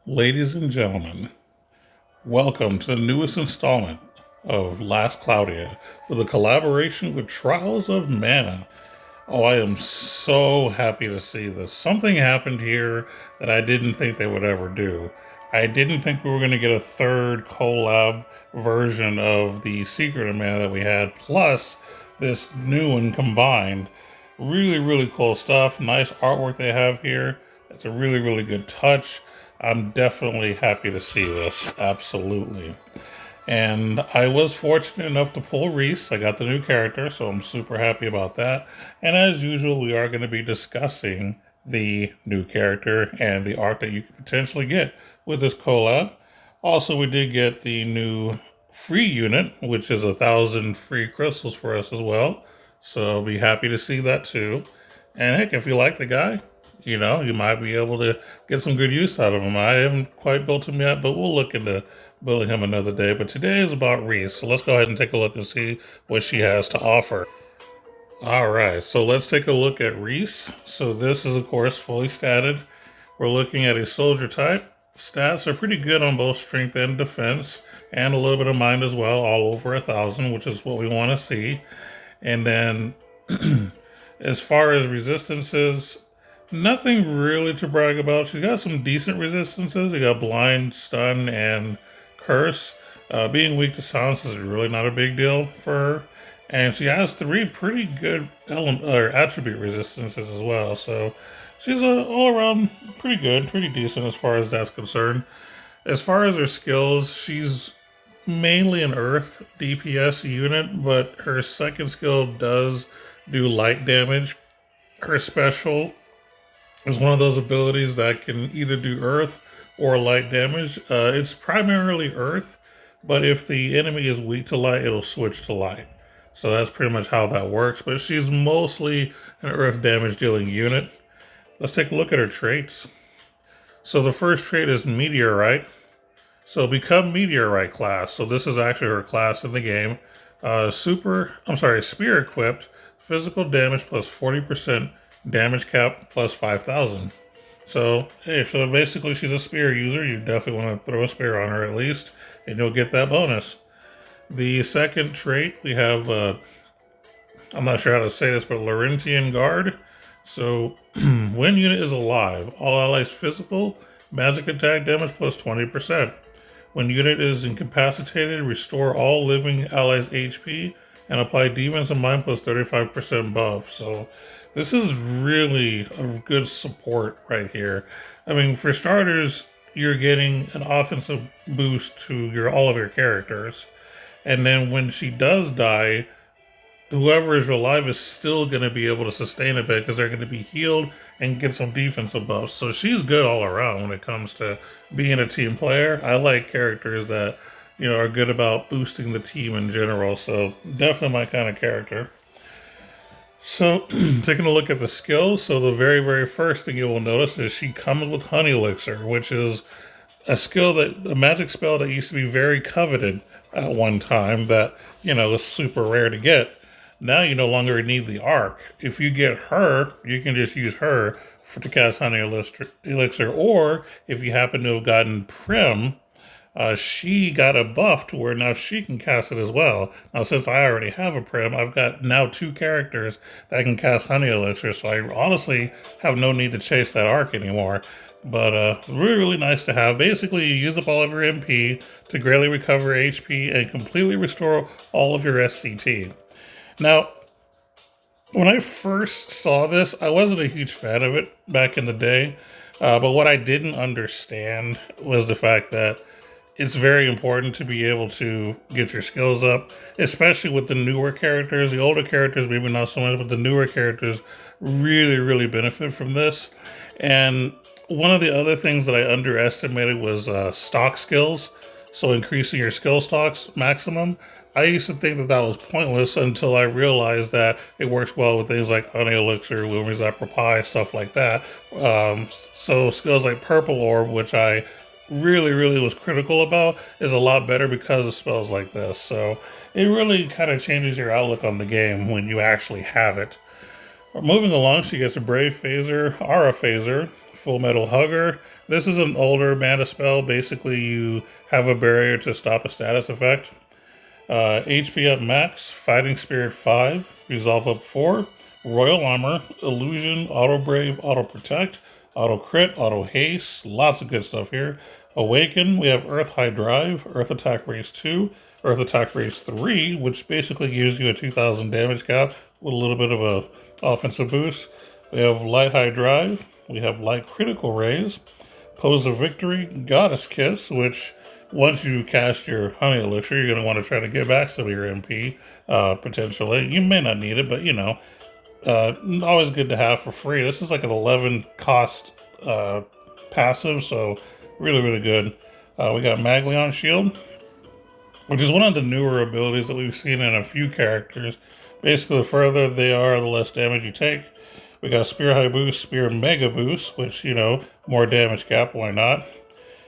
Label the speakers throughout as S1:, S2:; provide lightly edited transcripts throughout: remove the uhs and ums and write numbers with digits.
S1: Ladies and gentlemen, welcome to the newest installment of Last Cloudia with a collaboration with Trials of Mana. Oh, I am so happy to see this. Something happened here that I didn't think they would ever do. I didn't think we were going to get a third collab version of the Secret of Mana that we had, plus this new one combined. Really, really cool stuff. Nice artwork they have here. It's a really, really good touch. I'm definitely happy to see this. Absolutely. And I was fortunate enough to pull Riesz. I got the new character, so I'm super happy about that. And as usual, we are going to be discussing the new character and the art that you could potentially get with this collab. Also, we did get the new free unit, which is 1,000 free crystals for us as well. So I'll be happy to see that too. And heck, if you like the guy, you might be able to get some good use out of him. I haven't quite built him yet, but we'll look into building him another day. But today is about Riesz, so let's go ahead and take a look and see what she has to offer. All right, so let's take a look at Riesz. So this is, of course, fully statted. We're looking at a soldier type. Stats are pretty good on both strength and defense, and a little bit of mind as well, all over 1,000, which is what we want to see. And then, as far as resistances, nothing really to brag about. She's got some decent resistances. You got blind, stun, and curse. Being weak to silence is really not a big deal for her. And she has three pretty good element or attribute resistances as well. So she's all around pretty good, pretty decent as far as that's concerned. As far as her skills, she's mainly an earth DPS unit, but her second skill does do light damage. Her special is one of those abilities that can either do earth or light damage. It's primarily earth, but if the enemy is weak to light, it'll switch to light. So that's pretty much how that works. But she's mostly an earth damage dealing unit. Let's take a look at her traits. So the first trait is Meteorite. So become Meteorite class. So this is actually her class in the game. Spear equipped, physical damage plus 40%, damage cap plus 5,000. So, hey, so basically she's a spear user. You definitely want to throw a spear on her at least, and you'll get that bonus. The second trait, we have, I'm not sure how to say this, but Laurentian Guard. So, when unit is alive, all allies physical, magic attack damage plus 20%. When unit is incapacitated, restore all living allies' HP and apply defense and mind plus 35% buff. So this is really a good support right here. I mean, for starters, you're getting an offensive boost to all of your characters. And then when she does die, whoever is alive is still going to be able to sustain a bit because they're going to be healed and get some defensive buffs. So she's good all around when it comes to being a team player. I like characters that, are good about boosting the team in general. So definitely my kind of character. So taking a look at the skills. So the very, very first thing you will notice is she comes with Honey Elixir, which is a magic spell that used to be very coveted at one time that, was super rare to get. Now you no longer need the arc. If you get her, you can just use her to cast Honey Elixir. Or if you happen to have gotten Prim, she got a buff to where now she can cast it as well. Now, since I already have a Prim, I've got now two characters that can cast Honey Elixir. So I honestly have no need to chase that arc anymore. But really, really nice to have. Basically, you use up all of your MP to greatly recover HP and completely restore all of your SCT. Now, when I first saw this, I wasn't a huge fan of it back in the day. But what I didn't understand was the fact that it's very important to be able to get your skills up, especially with the newer characters. The older characters, maybe not so much, but the newer characters really, really benefit from this. And one of the other things that I underestimated was stock skills. So increasing your skill stocks maximum. I used to think that was pointless until I realized that it works well with things like Honey Elixir, Wilmer's Apple Pie, stuff like that. So skills like Purple Orb, which I really, really was critical about, is a lot better because of spells like this. So it really kind of changes your outlook on the game when you actually have it. Moving along, she gets a Brave Phaser, Aura Phaser, Full Metal Hugger. This is an older mana spell. Basically, you have a barrier to stop a status effect. HP up max, Fighting Spirit 5, Resolve up 4, Royal Armor, Illusion, Auto Brave, Auto Protect, Auto Crit, Auto Haste, lots of good stuff here. Awaken, we have Earth High Drive, Earth Attack Raise 2, Earth Attack Raise 3, which basically gives you a 2000 damage cap with a little bit of a offensive boost. We have Light High Drive, we have Light Critical Raise, Pose of Victory, Goddess Kiss, which once you cast your Honey Elixir, you're going to want to try to get back some of your MP, potentially. You may not need it, but always good to have for free. This is like an 11 cost passive, so really, really good. We got Maglion Shield, which is one of the newer abilities that we've seen in a few characters. Basically, the further they are, the less damage you take. We got Spear High Boost, Spear Mega Boost, which, more damage cap, why not?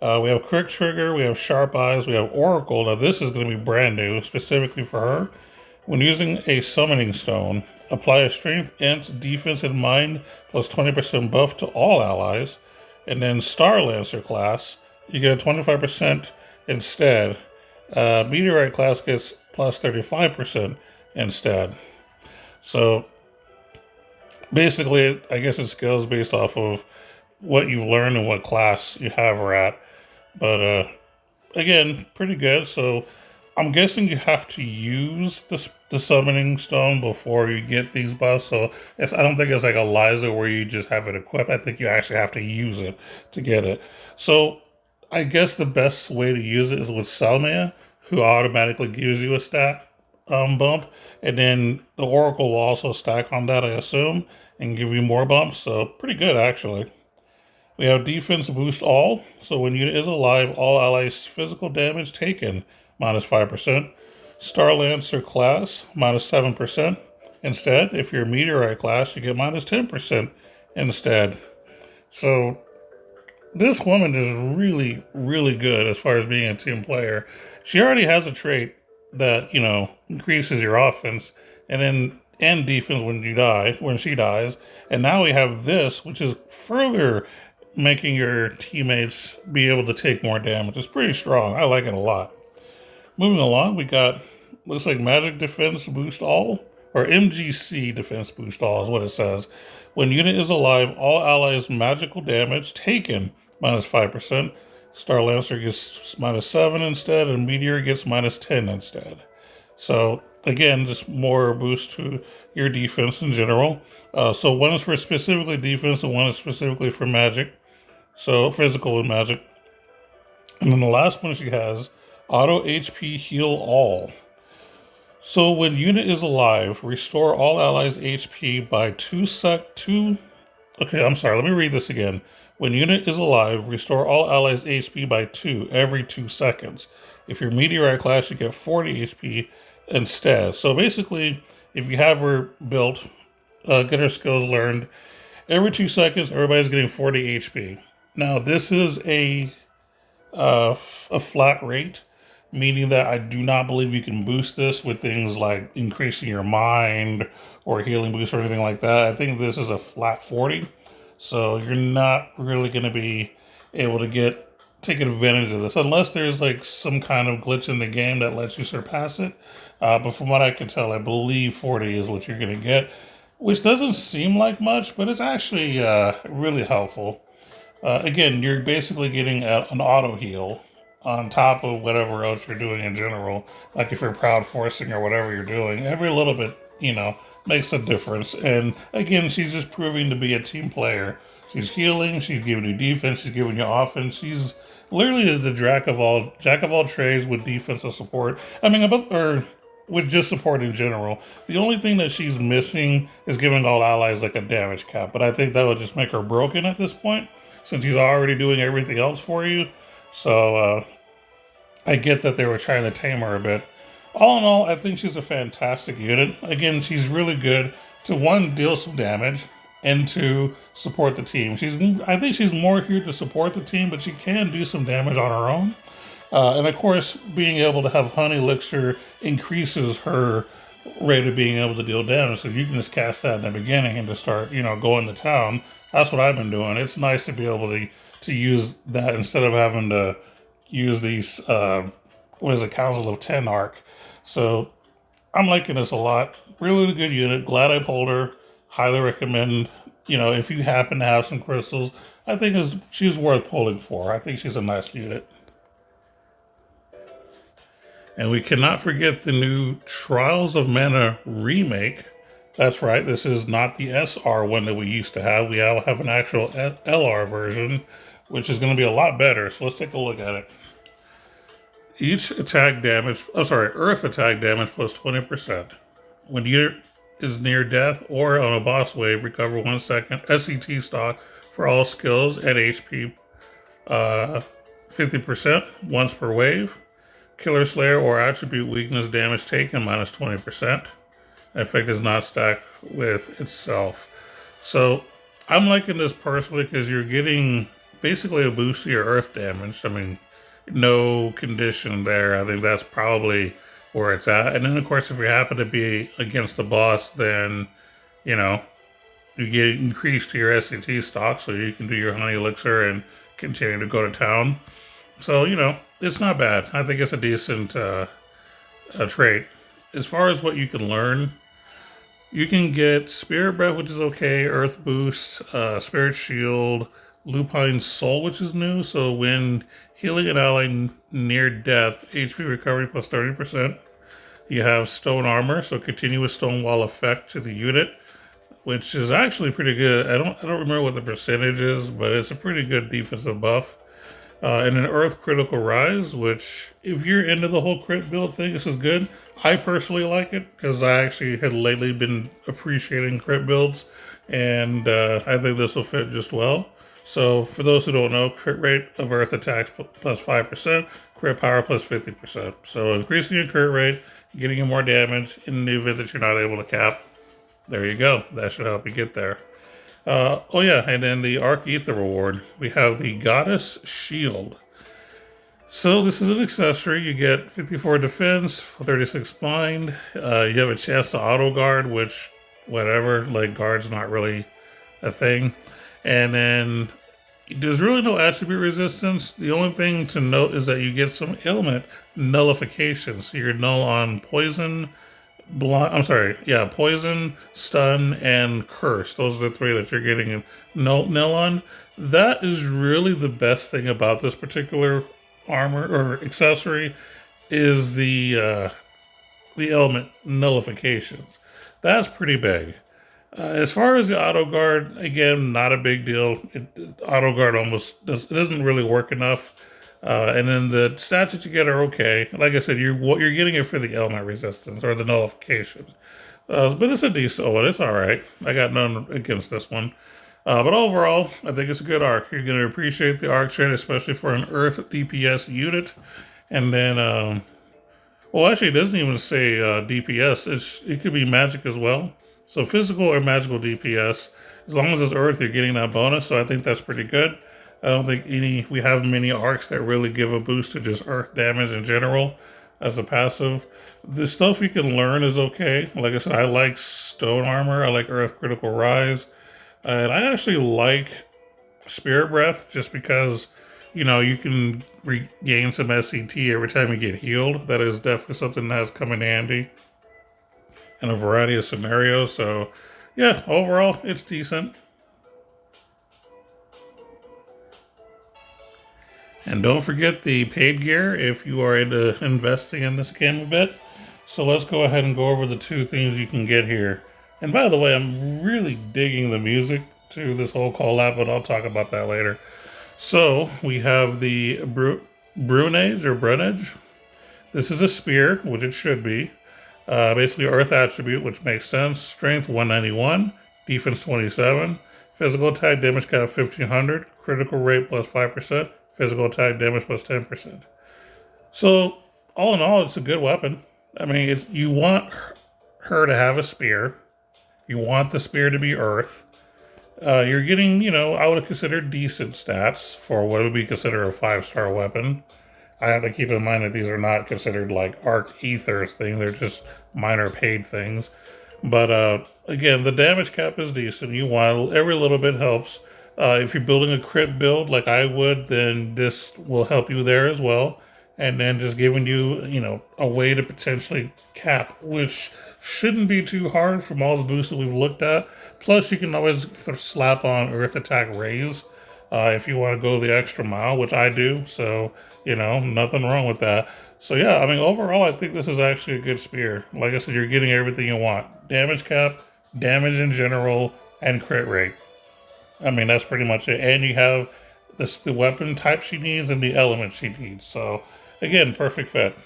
S1: We have Quick Trigger, we have Sharp Eyes, we have Oracle. Now this is going to be brand new, specifically for her. When using a Summoning Stone, apply a Strength, Int, Defense, and Mind plus 20% buff to all allies. And then Star Lancer class, you get a 25% instead. Meteorite class gets plus 35% instead. So basically, I guess it scales based off of what you've learned and what class you have her at. But again, pretty good. So I'm guessing you have to use the summoning stone before you get these buffs. So I don't think it's like a Liza where you just have it equipped. I think you actually have to use it to get it. So I guess the best way to use it is with Salmia, who automatically gives you a stat bump. And then the Oracle will also stack on that, I assume, and give you more bumps. So pretty good, actually. We have Defense Boost All. So when unit is alive, all allies' physical damage taken, minus 5%. Star Lancer class, minus 7%. Instead, if you're Meteorite class, you get minus 10% instead. So this woman is really, really good as far as being a team player. She already has a trait that, increases your offense and defense when she dies. And now we have this, which is further making your teammates be able to take more damage. It's pretty strong. I like it a lot. Moving along, we got, looks like Magic Defense Boost All, or MGC Defense Boost All is what it says. When unit is alive, all allies' magical damage taken, minus 5%. Star Lancer gets minus 7 instead, and Meteor gets minus 10 instead. So, again, just more boost to your defense in general. So one is for specifically defense, and one is specifically for magic. So, physical and magic. And then the last one she has, Auto HP Heal All. So when unit is alive, restore all allies' HP by let me read this again. When unit is alive, restore all allies' HP by 2 every 2 seconds. If you're Meteorite class, you get 40 HP instead. So basically, if you have her built, get her skills learned, every 2 seconds, everybody's getting 40 HP. Now, this is a flat rate, meaning that I do not believe you can boost this with things like increasing your mind or healing boost or anything like that. I think this is a flat 40, so you're not really going to be able to take advantage of this unless there's like some kind of glitch in the game that lets you surpass it. But from what I can tell, I believe 40 is what you're going to get, which doesn't seem like much, but it's actually really helpful. Again, you're basically getting an auto heal on top of whatever else you're doing in general. Like if you're proud forcing or whatever you're doing, every little bit, makes a difference. And again, she's just proving to be a team player. She's healing, she's giving you defense, she's giving you offense. She's literally the jack of all trades with defensive support. With just support in general. The only thing that she's missing is giving all allies like a damage cap, but I think that would just make her broken at this point, since he's already doing everything else for you. So I get that they were trying to tame her a bit. All in all, I think she's a fantastic unit. Again, she's really good to, one, deal some damage, and to support the team. I think she's more here to support the team, but she can do some damage on her own. And of course, being able to have Honey Elixir increases her rate of being able to deal damage. So you can just cast that in the beginning and just start, going to town. That's what I've been doing. It's nice to be able to use that instead of having to use these what is it, Council of 10 arc. So I'm liking this a lot. Really good unit. Glad I pulled her. Highly recommend. If you happen to have some crystals, I think she's worth pulling for. I think she's a nice unit. And we cannot forget the new Trials of Mana remake. That's right, this is not the SR one that we used to have. We now have an actual LR version, which is going to be a lot better. So let's take a look at it. Each attack damage, earth attack damage plus 20%. When unit is near death or on a boss wave, recover 1 second SCT stock for all skills and HP 50% once per wave. Killer Slayer or attribute weakness damage taken minus 20%. Effect does not stack with itself. So I'm liking this personally because you're getting basically a boost to your earth damage. I mean, no condition there. I think that's probably where it's at. And then, of course, if you happen to be against the boss, then, you get increased to your SCT stock so you can do your honey elixir and continue to go to town. So, it's not bad. I think it's a decent trait. As far as what you can learn, you can get Spirit Breath, which is okay, Earth Boost, Spirit Shield, Lupine Soul, which is new. So when healing an ally near death, HP recovery plus 30%. You have Stone Armor, so continuous Stone Wall effect to the unit, which is actually pretty good. I don't remember what the percentage is, but it's a pretty good defensive buff. And an Earth Critical Rise, which, if you're into the whole crit build thing, this is good. I personally like it because I actually had lately been appreciating crit builds, and I think this will fit just well. So, for those who don't know, crit rate of Earth attacks plus 5%, crit power plus 50%. So, increasing your crit rate, getting you more damage in the event that you're not able to cap. There you go. That should help you get there. And then the Arc Ether reward. We have the Goddess Shield. So this is an accessory. You get 54 defense, 36 bind. You have a chance to auto guard, which, whatever, like guard's not really a thing. And then there's really no attribute resistance. The only thing to note is that you get some ailment nullification. So you're null on poison, poison, stun, and curse. Those are the three that you're getting null on. That is really the best thing about this particular armor or accessory is the element nullifications. That's pretty big. As far as the auto guard, again, not a big deal. Auto guard it doesn't really work enough. And then the stats that you get are okay. Like I said, you're getting it for the element resistance or the nullification. But it's a decent one. It's all right. I got none against this one. But overall, I think it's a good arc. You're going to appreciate the arc trade, especially for an Earth DPS unit. And then, actually, it doesn't even say DPS. It could be magic as well. So physical or magical DPS. As long as it's Earth, you're getting that bonus. So I think that's pretty good. I don't think we have many arcs that really give a boost to just earth damage in general as a passive. The stuff you can learn is okay. Like I said, I like Stone Armor. I like Earth Critical Rise. And I actually like Spirit Breath just because, you can regain some SCT every time you get healed. That is definitely something that has come in handy in a variety of scenarios. So, yeah, overall, it's decent. And don't forget the paid gear if you are into investing in this game a bit. So let's go ahead and go over the two things you can get here. And by the way, I'm really digging the music to this whole collab, but I'll talk about that later. So we have the Brunage or Brunage. This is a spear, which it should be. Basically Earth attribute, which makes sense. Strength 191, defense 27, physical attack damage cap 1500, critical rate plus 5%. Physical attack damage plus 10%. So, all in all, it's a good weapon. I mean, you want her to have a spear. You want the spear to be earth. You're getting, I would consider decent stats for what would be considered a 5-star weapon. I have to keep in mind that these are not considered like Arc Ethers things. They're just minor paid things. But again, the damage cap is decent. You want every little bit helps. If you're building a crit build like I would, then this will help you there as well. And then just giving you, a way to potentially cap, which shouldn't be too hard from all the boosts that we've looked at. Plus, you can always slap on Earth Attack Raise if you want to go the extra mile, which I do. So, nothing wrong with that. So, yeah, I mean, overall, I think this is actually a good spear. Like I said, you're getting everything you want: damage cap, damage in general, and crit rate. I mean, that's pretty much it. And you have the weapon type she needs and the element she needs. So, again, perfect fit.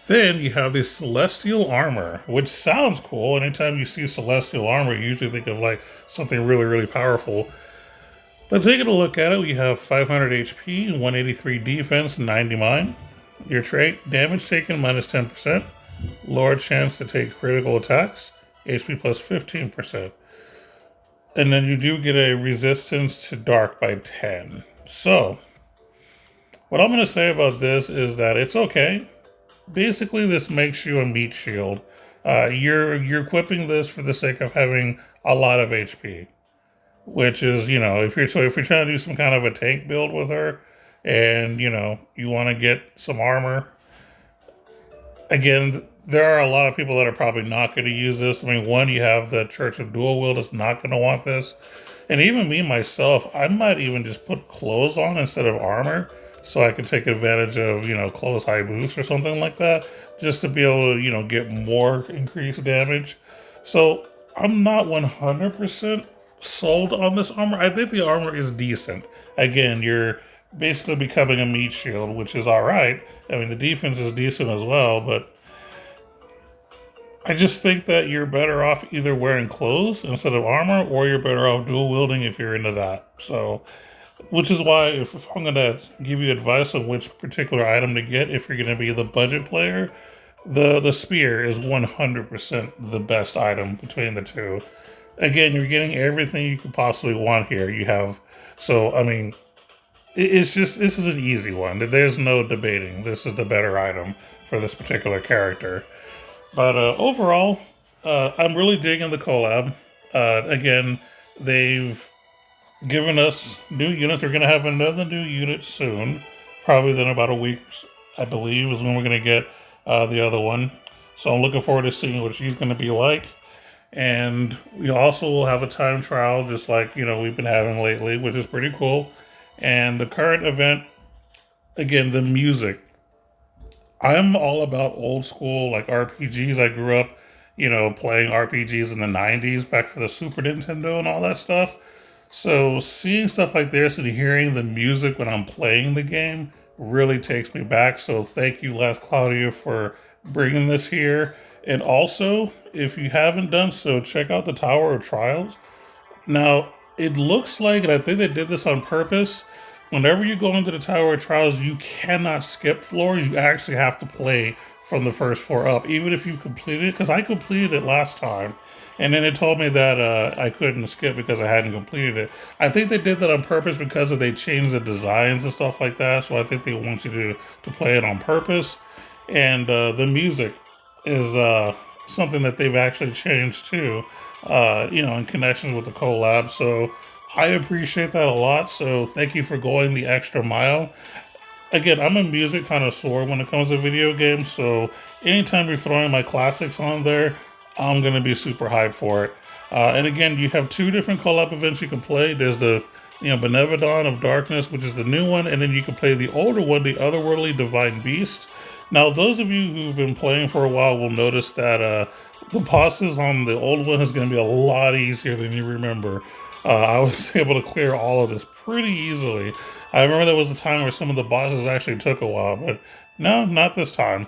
S1: Then you have the Celestial Armor, which sounds cool. Anytime you see Celestial Armor, you usually think of like something really, really powerful. But taking a look at it, we have 500 HP, 183 defense, 90 mind. Your trait, damage taken minus 10%, lower chance to take critical attacks, HP plus 15%. And then you do get a resistance to dark by 10. So, what I'm going to say about this is that it's okay. Basically, this makes you a meat shield. You're equipping this for the sake of having a lot of HP, which is, if you're trying to do some kind of a tank build with her, and you want to get some armor. Again, there are a lot of people that are probably not going to use this. I mean, one, you have the Church of Dual Wield that's not going to want this, and even me myself, I might even just put clothes on instead of armor, so I can take advantage of, close high boost or something like that, just to be able to, get more increased damage. So I'm not 100% sold on this armor. I think the armor is decent. Again, you're basically becoming a meat shield, which is all right. I mean, the defense is decent as well, but I just think that you're better off either wearing clothes instead of armor, or you're better off dual wielding if you're into that. So, which is why if I'm going to give you advice on which particular item to get, if you're going to be the budget player, the spear is 100% the best item between the two. Again, you're getting everything you could possibly want here. I mean, this is an easy one. There's no debating. This is the better item for this particular character. But overall, I'm really digging the collab. Again, they've given us new units. We're going to have another new unit soon. Probably in about a week, I believe, is when we're going to get the other one. So I'm looking forward to seeing what she's going to be like. And we also will have a time trial, just like, we've been having lately, which is pretty cool. And the current event, again, the music. I'm all about old school, like RPGs. I grew up, playing RPGs in the 90s, back for the Super Nintendo and all that stuff. So seeing stuff like this and hearing the music when I'm playing the game really takes me back. So thank you, Cloudia, for bringing this here. And also, if you haven't done so, check out the Tower of Trials. Now, it looks like, and I think they did this on purpose, whenever you go into the Tower of Trials, you cannot skip floors. You actually have to play from the first floor up, even if you completed it, because I completed it last time. And then it told me that I couldn't skip because I hadn't completed it. I think they did that on purpose because they changed the designs and stuff like that. So I think they want you to play it on purpose. And the music is something that they've actually changed too, in connection with the collab. So I appreciate that a lot. So thank you for going the extra mile. Again, I'm a music connoisseur when it comes to video games. So anytime you're throwing my classics on there, I'm going to be super hyped for it. And again, you have two different collab events you can play. There's the Benevodon of Darkness, which is the new one, and then you can play the older one, the Otherworldly Divine Beast. Now, those of you who've been playing for a while will notice that the bosses on the old one is going to be a lot easier than you remember. I was able to clear all of this pretty easily. I remember there was a time where some of the bosses actually took a while, but no, not this time.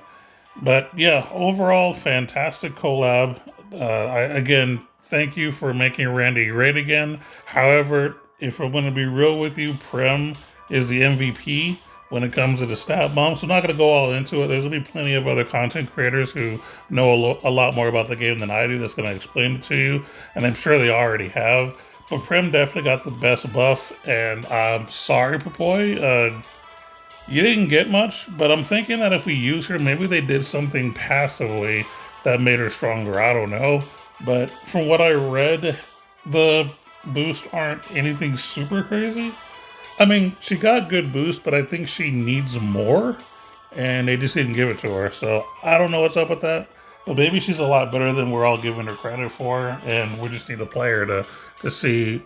S1: But yeah, overall, fantastic collab. Again, thank you for making Randy great again. However, if I'm going to be real with you, Prem is the MVP when it comes to the stat bomb. So I'm not going to go all into it. There's going to be plenty of other content creators who know a lot more about the game than I do that's going to explain it to you. And I'm sure they already have. But Prem definitely got the best buff. And I'm sorry, Papoy. You didn't get much, but I'm thinking that if we use her, maybe they did something passively that made her stronger. I don't know. But from what I read, the boosts aren't anything super crazy. I mean, she got good boost, but I think she needs more, and they just didn't give it to her. So I don't know what's up with that. But maybe she's a lot better than we're all giving her credit for, and we just need a player to see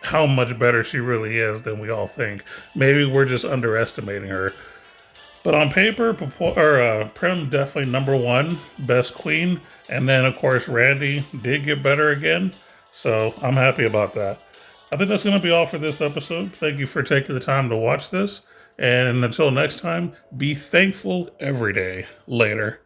S1: how much better she really is than we all think. Maybe we're just underestimating her. But on paper, Prim definitely number one, best queen, and then of course Randy did get better again. So I'm happy about that. I think that's going to be all for this episode. Thank you for taking the time to watch this, and until next time, be thankful every day. Later.